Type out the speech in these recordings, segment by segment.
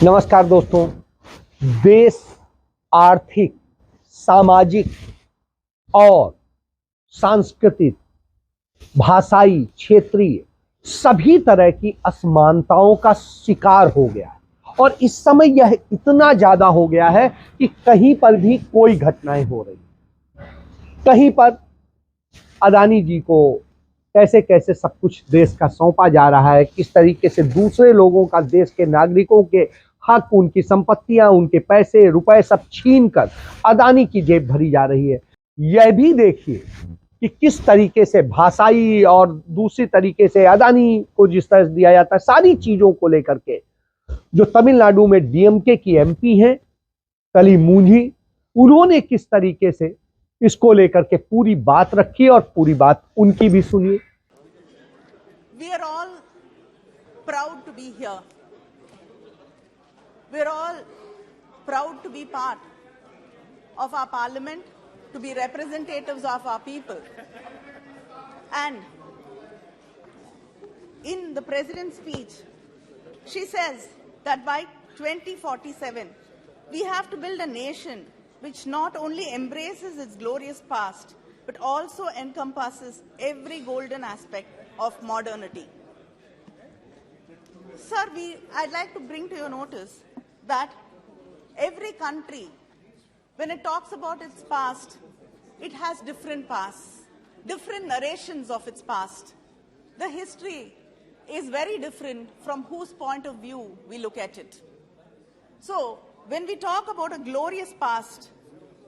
नमस्कार दोस्तों। देश आर्थिक, सामाजिक और सांस्कृतिक, भाषाई, क्षेत्रीय सभी तरह की असमानताओं का शिकार हो गया है और इस समय यह इतना ज्यादा हो गया है कि कहीं पर भी कोई घटनाएं हो रही, कहीं पर अदानी जी को कैसे कैसे सब कुछ देश का सौंपा जा रहा है, किस तरीके से दूसरे लोगों का, देश के नागरिकों के हक, उनकी संपत्तियां, उनके पैसे रुपए सब छीन कर अदानी की जेब भरी जा रही है। यह भी देखिए कि किस तरीके से भाषाई और दूसरी तरीके से अदानी को जिस तरह दिया जाता है, सारी चीजों को लेकर के जो तमिलनाडु में डीएमके की एमपी हैं कलिमूंझी, उन्होंने किस तरीके से इसको लेकर के पूरी बात रखी और पूरी बात उनकी भी सुनिए। We are all proud to be here. We are all proud to be part of our parliament, to be representatives of our people. And in the president's speech, she says that by 2047, we have to build a nation which not only embraces its glorious past, but also encompasses every golden aspect of modernity. Sir, I'd like to bring to your notice that every country, when it talks about its past, it has different pasts, different narrations of its past. The history is very different from whose point of view we look at it. So, when we talk about a glorious past,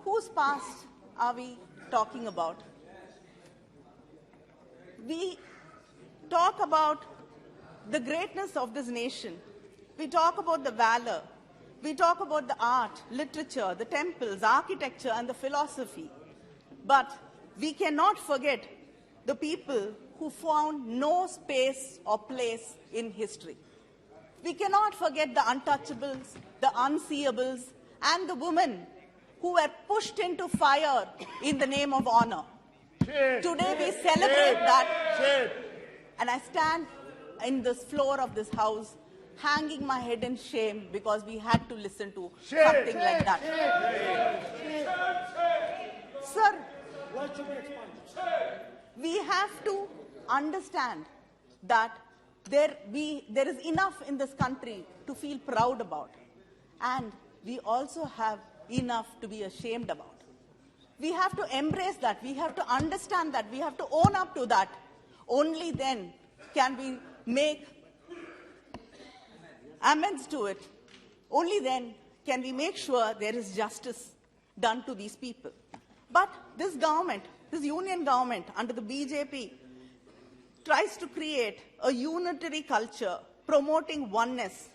whose past are we talking about? We talk about the greatness of this nation. We talk about the valor. We talk about the art, literature, the temples, architecture, and the philosophy. But we cannot forget the people who found no space or place in history. We cannot forget the untouchables, the unseeables, and the women who were pushed into fire in the name of honor. Today we celebrate that, and I stand in this floor of this house hanging my head in shame because we had to listen to something like that. Sir, we have to understand that there is enough in this country to feel proud about, and we also have enough to be ashamed about. We have to embrace that. We have to understand that. We have to own up to that. Only then can we make amends to it. Only then can we make sure there is justice done to these people. But this government, this union government under the BJP, tries to create a unitary culture promoting oneness.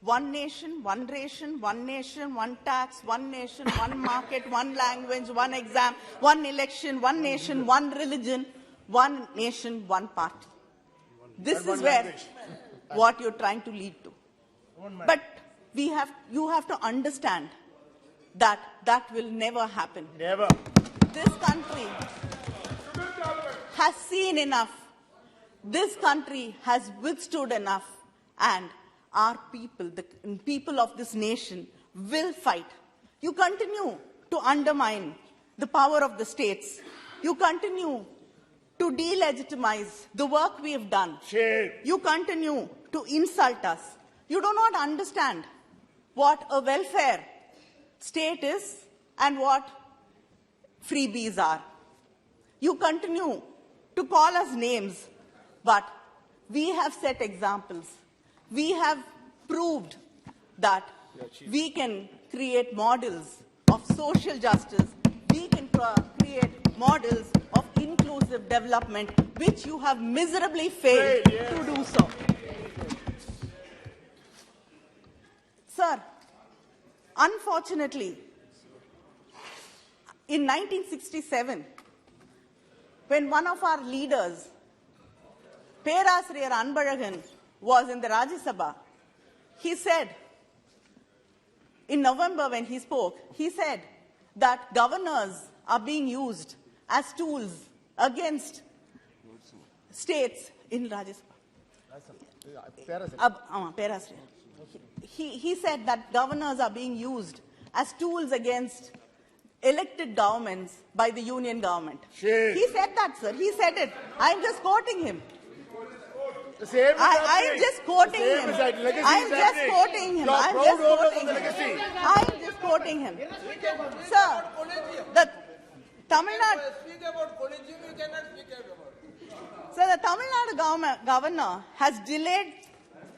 One nation, one ration, one nation, one tax, one nation, one market, one language, one exam, one election, one nation, one religion, one nation, one party. This is where what you're trying to lead to. But you have to understand that that will never happen. Never. This country has seen enough. This country has withstood enough, and our people, the people of this nation, will fight. You continue to undermine the power of the states. You continue to delegitimize the work we have done. You continue to insult us. You do not understand what a welfare state is and what freebies are. You continue to call us names, but we have set examples. We have proved that we can create models of social justice. We can create models of inclusive development, which you have miserably failed to do so. Sir, unfortunately, in 1967, when one of our leaders, Perasriyar Anbalagan, was in the Rajya Sabha, he said, in November when he spoke, he said that governors are being used as tools against states in Rajya Sabha. he said that governors are being used as tools against elected governments by the union government. Shame. He said that, sir. He said it. I'm just quoting him. The same is happening. I'm just quoting The same him. is that legacy I'm is just happening. quoting him. You are I'm proud just owner of quoting the him. legacy. I'm just quoting him. Sir, the Tamil Nadu, Speak about collegium, you cannot speak about. so the Tamil Nadu governor has delayed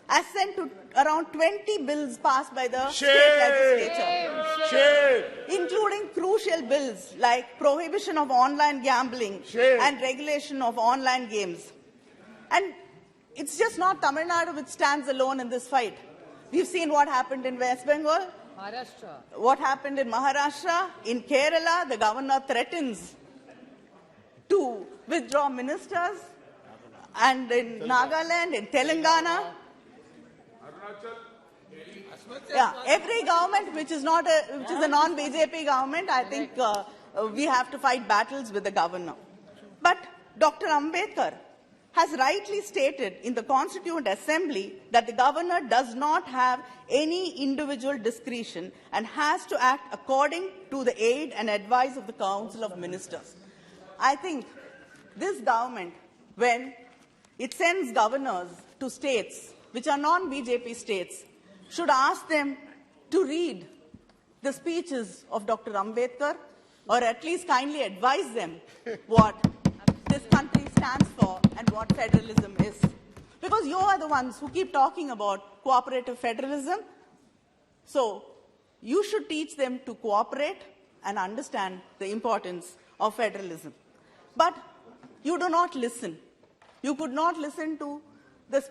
assent to around 20 bills passed by the state legislature, Shame. including crucial bills like prohibition of online gambling Shame. and regulation of online games. And it's just not Tamil Nadu which stands alone in this fight. We've seen what happened in West Bengal, what happened in Maharashtra, in Kerala. The governor threatens to withdraw ministers, and in Nagaland, in Telangana. Yeah, every government which is a non-BJP government, I think we have to fight battles with the governor. But Dr. Ambedkar has rightly stated in the Constituent Assembly that the governor does not have any individual discretion and has to act according to the aid and advice of the Council of Ministers. I think this government, when it sends governors to states which are non-BJP states, should ask them to read the speeches of Dr. Ambedkar, or at least kindly advise them what this country stands for and what federalism is. Because you are the ones who keep talking about cooperative federalism. So you should teach them to cooperate and understand the importance of federalism. But you do not listen. You could not listen to this,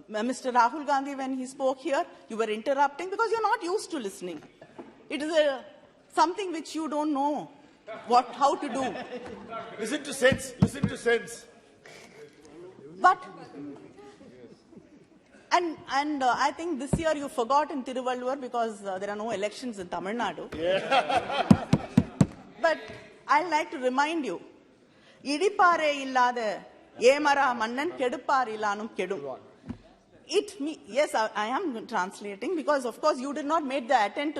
Mr. Rahul Gandhi when he spoke here. You were interrupting because you're not used to listening. It is something which you don't know how to do. Listen to sense. Listen to sense. But, and I think this year you forgot in Tiruvallur because there are no elections in Tamil Nadu. Yeah. But I'd like to remind you, Idipare illada Yemara Mannan Kedupar illanum kedum. Yes, I am translating because, of course, you did not make the attempt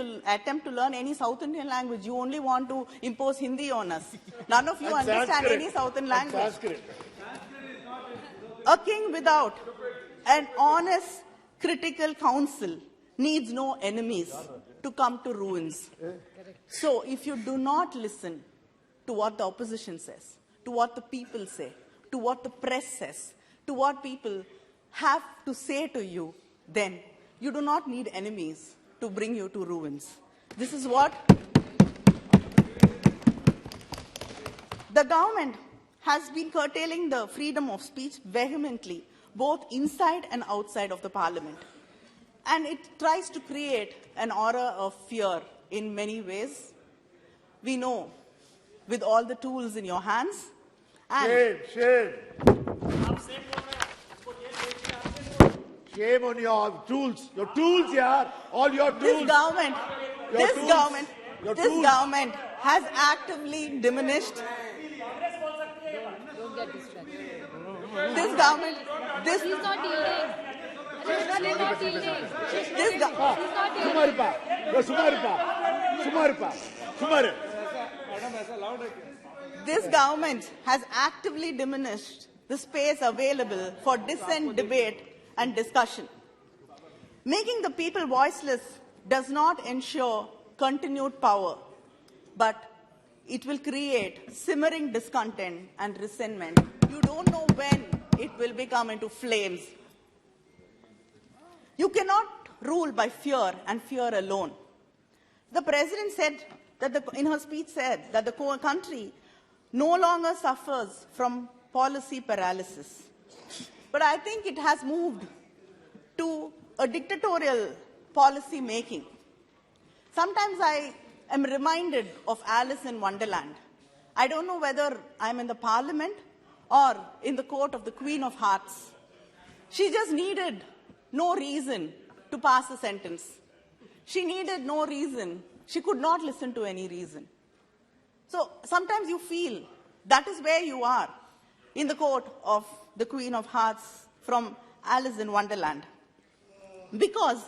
to learn any South Indian language. You only want to impose Hindi on us. None of you understand Sanskrit. any South Indian language. Sanskrit. A king without an honest, critical council needs no enemies to come to ruins. So, if you do not listen to what the opposition says, to what the people say, to what the press says, to what people have to say to you, then you do not need enemies to bring you to ruins. This is what the government has been curtailing the freedom of speech vehemently, both inside and outside of the parliament. And it tries to create an aura of fear in many ways. We know, with all the tools in your hands. And Shame. Shame on your tools. Your tools, yeah. All your tools. this government Your tools. has actively diminished. Don't get distracted. This government, this, She's not yielding. She's not yielding. this, She's not yielding. Sumaripa. Yo, Sumaripa. Sumar. this government has actively diminished the space available for dissent, debate, and discussion. Making the people voiceless does not ensure continued power, but it will create simmering discontent and resentment. You don't know when it will become into flames. You cannot rule by fear and fear alone. The president said that in her speech said that the country no longer suffers from policy paralysis. But I think it has moved to a dictatorial policy making. Sometimes I am reminded of Alice in Wonderland. I don't know whether I'm in the parliament or in the court of the Queen of Hearts. She just needed no reason to pass a sentence. She needed no reason. She could not listen to any reason. So sometimes you feel that is where you are, in the court of the Queen of Hearts from Alice in Wonderland. Because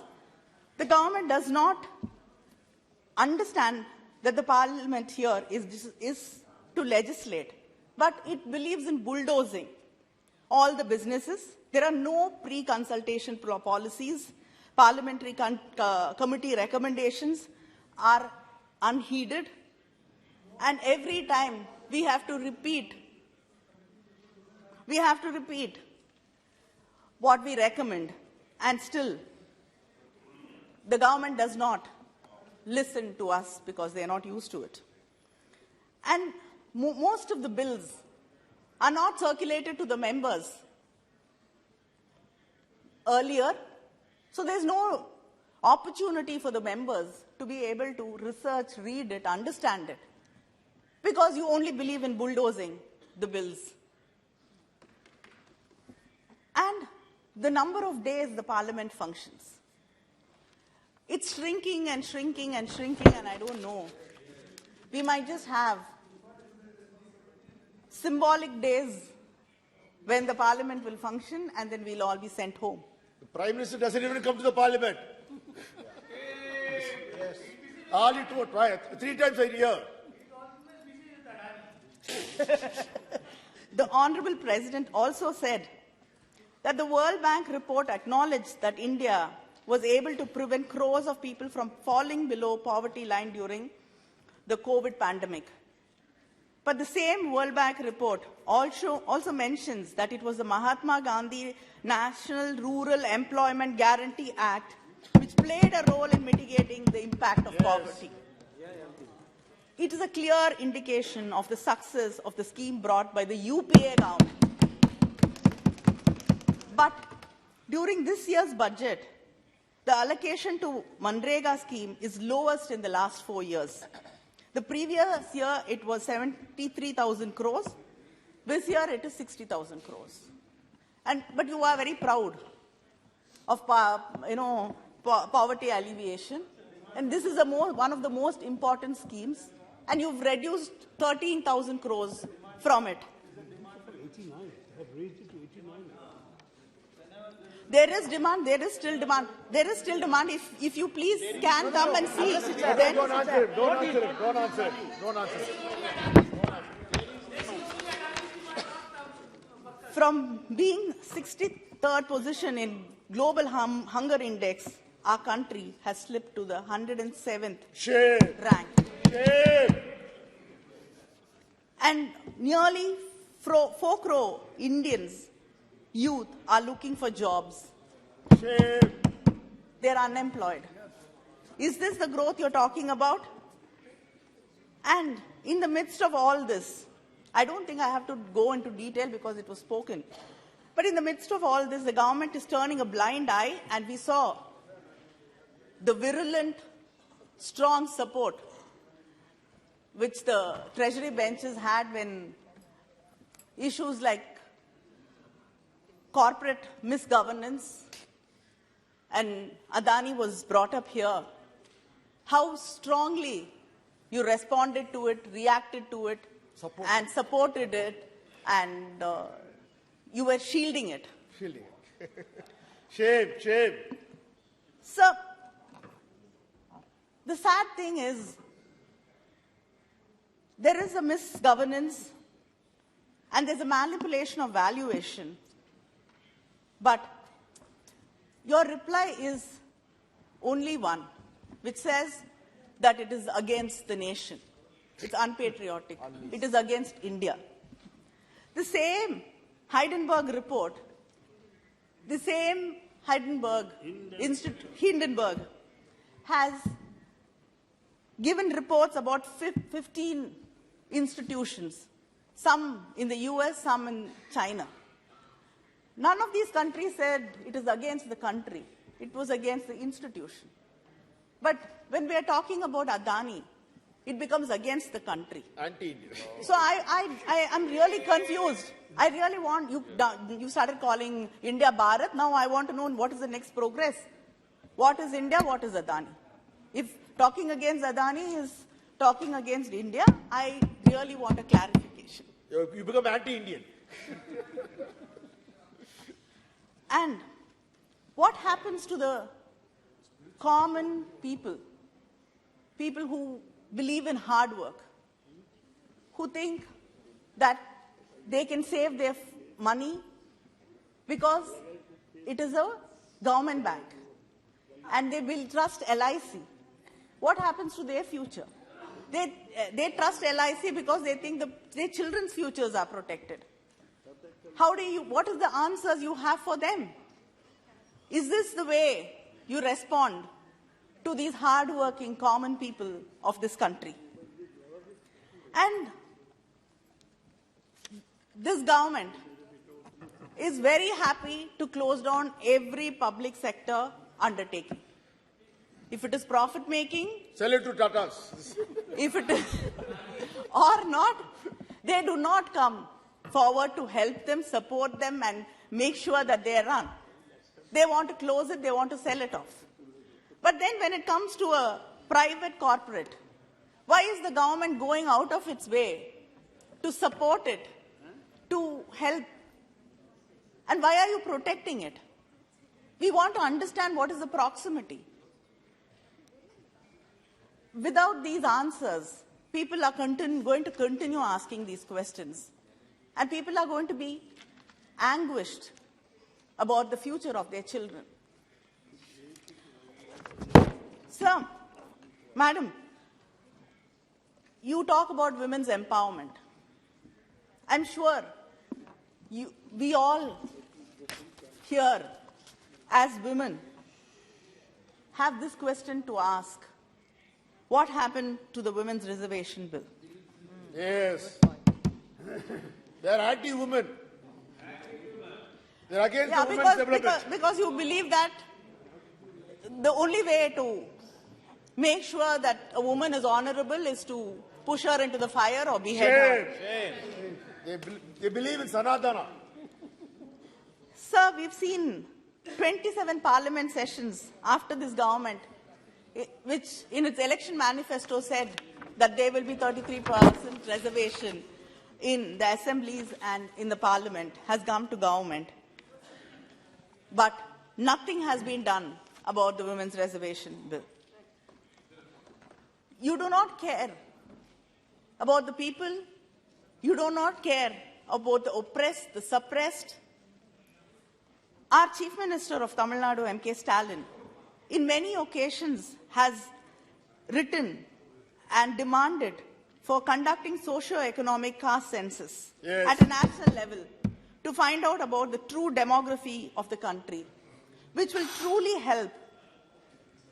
The government does not understand that the parliament here is to legislate, but it believes in bulldozing all the businesses. There are no pre-consultation policies. Parliamentary committee recommendations are unheeded. And every time we have to repeat what we recommend, and still the government does not listen to us because they are not used to it. And most of the bills are not circulated to the members earlier, so there's no opportunity for the members to be able to research, read it, understand it, because you only believe in bulldozing the bills. And the number of days the parliament functions, it's shrinking and shrinking and shrinking, and I don't know. We might just have symbolic days when the parliament will function, and then we'll all be sent home. The Prime Minister doesn't even come to the Parliament. Yes. Hardly 3 times a year. The Honorable President also said that the World Bank report acknowledged that India was able to prevent crores of people from falling below poverty line during the COVID pandemic. But the same World Bank report also mentions that it was the Mahatma Gandhi National Rural Employment Guarantee Act which played a role in mitigating the impact of poverty. It is a clear indication of the success of the scheme brought by the UPA government. But during this year's budget, the allocation to Manrega scheme is lowest in the last 4 years. The previous year, it was 73,000 crores. This year, it is 60,000 crores. But you are very proud of poverty alleviation. And this is one of the most important schemes. And you've reduced 13,000 crores from it. There is demand. There is still demand. There is still demand. If you please can come and see. Then Don't answer it. Don't answer it. Don't answer it. Don't answer it. From being 63rd position in global hunger index, our country has slipped to the 107th rank. Shame. And nearly 4 crore Indians, youth, are looking for jobs. Shame. They're unemployed. Is this the growth you're talking about? And in the midst of all this, I don't think I have to go into detail because it was spoken. But in the midst of all this, the government is turning a blind eye, and we saw the virulent, strong support which the Treasury benches had when issues like corporate misgovernance and Adani was brought up here. How strongly you responded to it, reacted to it, and supported it, and you were shielding it. Shielding it. Shame. Shame. So, the sad thing is, there is a misgovernance and there's a manipulation of valuation. But your reply is only one, which says that it is against the nation. It's unpatriotic. It is against India. The same Hindenburg report, the same Hindenburg has given reports about 15 institutions, some in the US, some in China. None of these countries said it is against the country. It was against the institution. But when we are talking about Adani, it becomes against the country. Anti-Indian. So I'm really confused. I really want, you started calling India Bharat. Now I want to know what is the next progress. What is India? What is Adani? If talking against Adani is talking against India, I really want a clarification. You become anti-Indian. And what happens to the common people, people who believe in hard work, who think that they can save their money because it is a government bank and they will trust LIC. What happens to their future? They trust LIC because they think their children's futures are protected. What is the answers you have for them? Is this the way you respond to these hard-working common people of this country? And this government is very happy to close down every public sector undertaking. If it is profit-making, Sell it to Tatas. if it is or not, they do not come forward to help them, support them, and make sure that they run. They want to close it, they want to sell it off. But then when it comes to a private corporate, why is the government going out of its way to support it, to help? And why are you protecting it? We want to understand what is the proximity. Without these answers, people are going to continue asking these questions. And people are going to be anguished about the future of their children. Sir, madam, you talk about women's empowerment. I'm sure we all here as women have this question to ask. What happened to the Women's Reservation Bill? Yes. They are anti-women. They are against the women's development. Because you believe that the only way to make sure that a woman is honorable is to push her into the fire or behead her. Shame. They believe in Sanatana. Sir, we've seen 27 parliament sessions after this government, which in its election manifesto said that there will be 33% reservation in the assemblies and in the parliament, has come to government. But nothing has been done about the Women's Reservation Bill. You do not care about the people. You do not care about the oppressed, the suppressed. Our Chief Minister of Tamil Nadu, M.K. Stalin, in many occasions has written and demanded for conducting socio-economic caste census at a national level to find out about the true demography of the country, which will truly help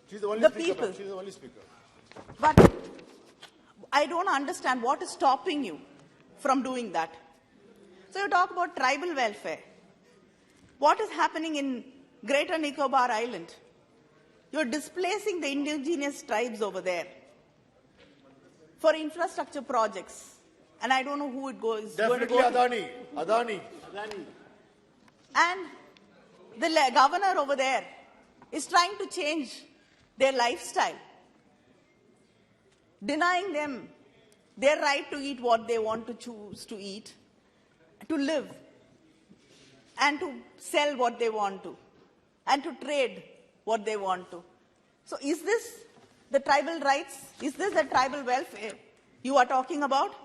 the people. She's the only speaker. But I don't understand what is stopping you from doing that. So you talk about tribal welfare. What is happening in Greater Nicobar Island? You're displacing the indigenous tribes over there for infrastructure projects. And I don't know who it goes. Definitely Adani. And the governor over there is trying to change their lifestyle, denying them their right to eat what they want to choose to eat, to live, and to sell what they want to, and to trade what they want to. So is this the tribal rights? Is this the tribal welfare you are talking about?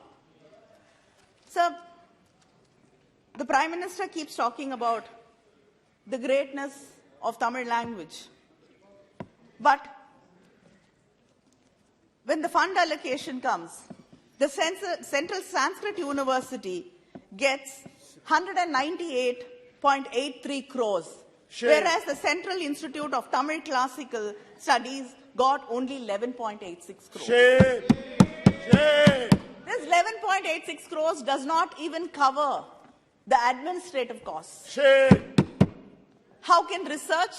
Sir, the Prime Minister keeps talking about the greatness of Tamil language. But when the fund allocation comes, the Central Sanskrit University gets 198.83 crores, whereas the Central Institute of Tamil Classical Studies got only 11.86 crores. Shame. This 11.86 crores does not even cover the administrative costs. Shame. How can research,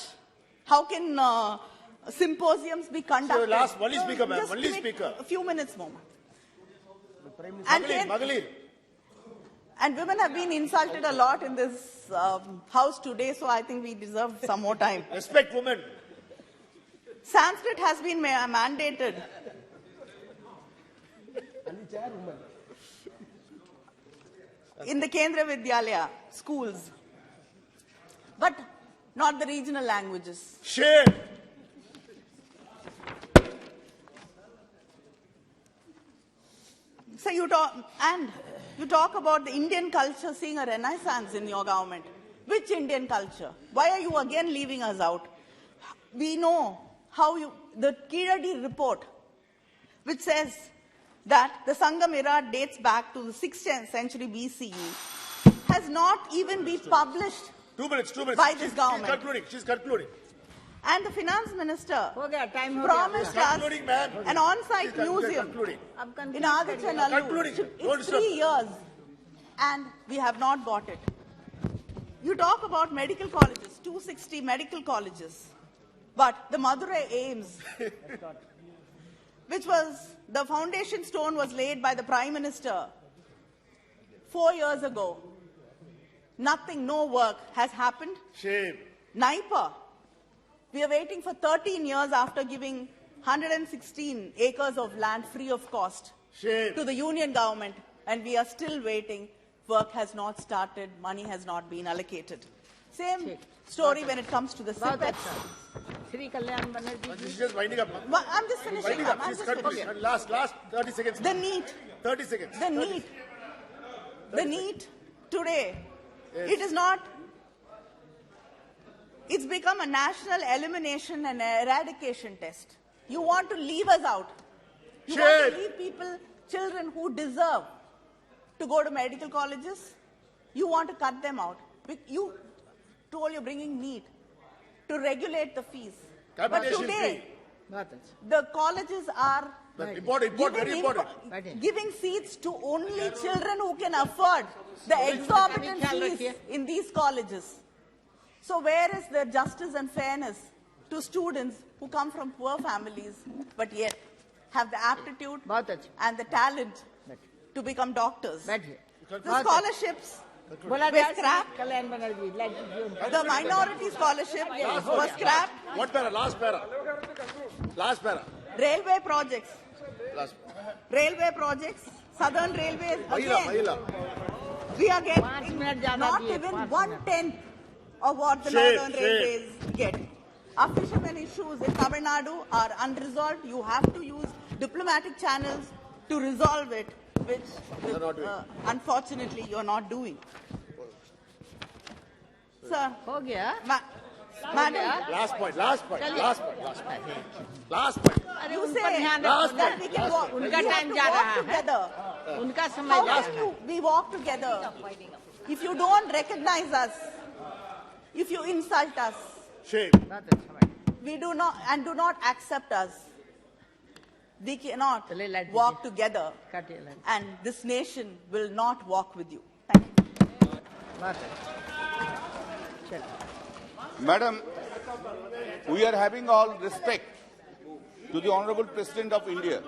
how can symposiums be conducted? So last, only speaker, ma'am. Just Only give me speaker. a few minutes more. Magalir. And women have been insulted a lot in this house today, so I think we deserve some more time. Respect women. Sanskrit has been mandated. In the Kendra Vidyalaya schools, but not the regional languages. Shame. So you talk about the Indian culture seeing a renaissance in your government. Which Indian culture? Why are you again leaving us out? We know how the Kiradi report, which says that the Sangam era dates back to the 6th century BCE, has not even been published 2 minutes. by this government. She's concluding. And the finance minister हो गया, time हो गया. promised us Concluding, ma'am. an on-site She's museum concluding. अब conclude in Aditya करिए. Nalur. Concluding. Don't It's stop. 3 years and we have not got it. You talk about medical colleges, 260 medical colleges, but the Madurai AIIMS, which was, the foundation stone was laid by the Prime Minister 4 years ago. Nothing, no work has happened. Shame. Naipa, we are waiting for 13 years after giving 116 acres of land free of cost Shame. to the union government, and we are still waiting. Work has not started, money has not been allocated. Same story when it comes to the बहुत CPETs. अच्छा. Shri Kalyan Banerjee She's ji. just winding up. I'm just finishing. Winding up. I'm She's just concluding. finishing. Last 30 seconds. The NEET, 30 seconds. the 30 NEET, the NEET today, Yes. it is not, it's become a national elimination and eradication test. You want to leave us out. You want Shame. to leave people, children who deserve to go to medical colleges. You want to cut them out. You told you're bringing NEET to regulate the fees. But Capitation today, बहुत अच्छा. the colleges are That's important, very important. giving seats to only children who can afford the exorbitant ख्याल fees रखिए. in these colleges. So where is the justice and fairness to students who come from poor families but yet have the aptitude बहुत अच्छा. and the talent to become doctors? बैठिए. The scholarships बोला were जाए Shri scrapped. Kalyan Banerjee. Like The minority scholarship was scrapped. What para? Last para. Last para. Railway projects. Last. Railway projects. Southern Railways again. Mahila. We are 5 minute getting ज़्यादा not दिए, even 5 1/10 of what the Shame, Northern shame. Railways get. Our fishermen issues in Tamil Nadu are unresolved. You have to use diplomatic channels to resolve it, which You're not doing. unfortunately you're not doing. Sir, हो गया. madam, Last point. Last point. चलिए. Last point. Last point. Last point. अरे you उन पर say ध्यान Last रखो. that we can walk, उनका we have time to जा walk रहा है. together. उनका समय How जा can रहा है. we walk together if you don't recognize us, if you insult us, Shame. बहुत अच्छा बैठिए. we do not accept us, we cannot चलिए, लाइट walk दीजिए. together, काटिए line. and this nation will not walk with you. Thank you. बहुत अच्छा. चलो. Madam, we are having all respect to the Honorable President of India.